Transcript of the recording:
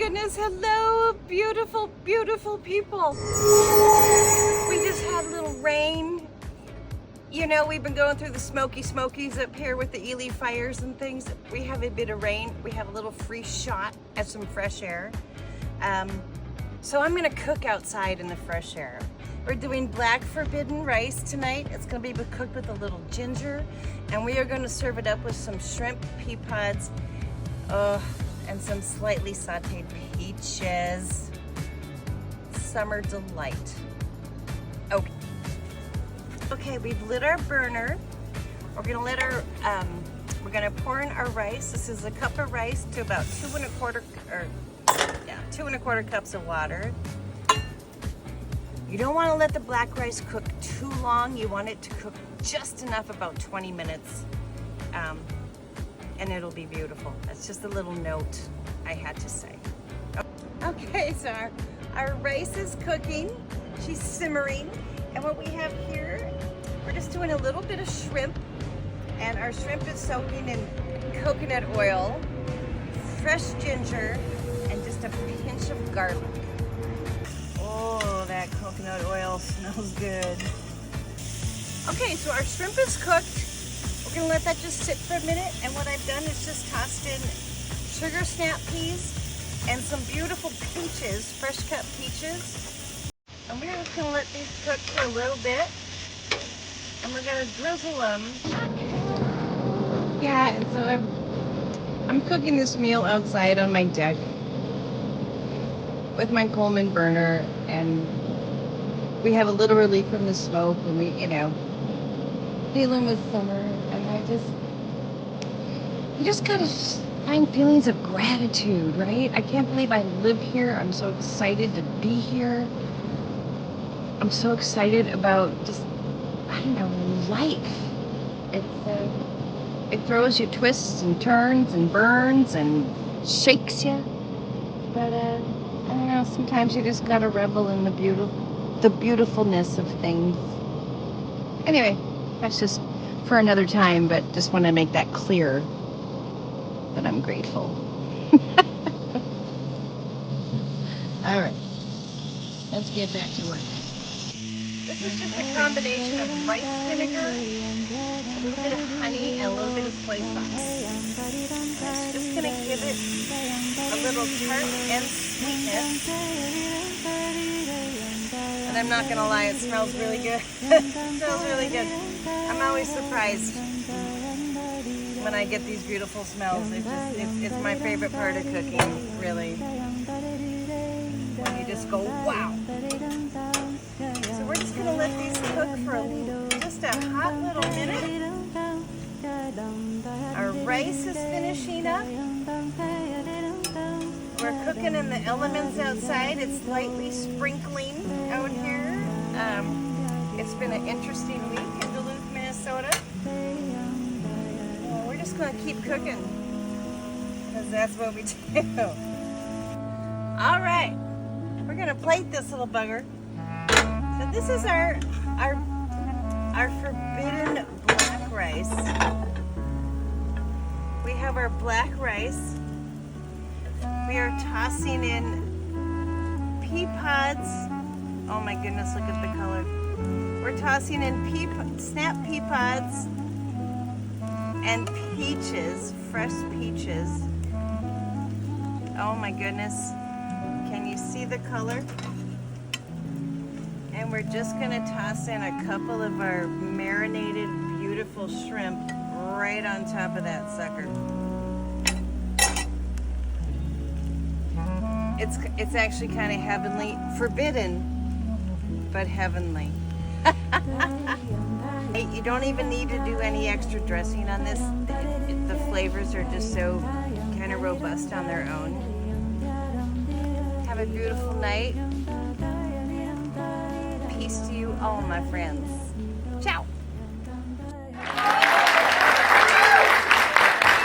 goodness, hello, beautiful, beautiful people. We just had a little rain. You know, we've been going through the Smokies up here with the Ely fires and things. We have a bit of rain. We have a little free shot at some fresh air. So I'm gonna cook outside in the fresh air. We're doing black forbidden rice tonight. It's gonna be cooked with a little ginger, and we are gonna serve it up with some shrimp, pea pods, and some slightly sauteed peaches. Summer delight. Okay. Okay, we've lit our burner. We're gonna let our, we're gonna pour in our rice. This is a cup of rice to about 2 1/4 cups of water. You don't want to let the black rice cook too long. You want it to cook just enough, about 20 minutes, and it'll be beautiful. That's just a little note I had to say. Okay, so our rice is cooking. She's simmering, and what we have here, we're just doing a little bit of shrimp, and our shrimp is soaking in coconut oil, fresh ginger, and just a pinch of garlic. Oh, that coconut oil smells good. Okay, so our shrimp is cooked. We're gonna let that just sit for a minute, and what I've done is just tossed in sugar snap peas and some beautiful peaches, fresh cut peaches. And we're just gonna let these cook for a little bit, and we're gonna drizzle them. Yeah, and so I'm cooking this meal outside on my deck with my Coleman burner, and we have a little relief from the smoke, and we, you know, dealing with summer, and you just gotta find feelings of gratitude, right? I can't believe I live here. I'm so excited to be here. I'm so excited about just, I don't know, life. It throws you twists and turns and burns and shakes you, but I don't know, sometimes you just gotta revel in the beautifulness of things. Anyway, that's just for another time, but just want to make that clear that I'm grateful. All right, let's get back to work. This is just a combination of rice vinegar, a little bit of honey, and a little bit of soy sauce. It's just gonna give it a little tart and sweetness. And I'm not gonna lie, it smells really good. It smells really good. I'm always surprised when I get these beautiful smells. It's my favorite part of cooking, really. When you just go, wow. So we're just gonna let these cook for just a hot little minute. Our rice is finishing up. We're cooking in the elements outside. It's lightly sprinkling out here. It's been an interesting week in Duluth, Minnesota. Well, we're just gonna keep cooking, because that's what we do. All right, we're gonna plate this little bugger. So this is our forbidden black rice. We have our black rice. We are tossing in pea pods. Oh my goodness, look at the color. We're tossing in snap pea pods and peaches, fresh peaches. Oh my goodness. Can you see the color? And we're just gonna toss in a couple of our marinated, beautiful shrimp right on top of that sucker. It's actually kind of heavenly, forbidden, but heavenly. You don't even need to do any extra dressing on this. The flavors are just so kind of robust on their own. Have a beautiful night. Peace to you all, my friends. Ciao.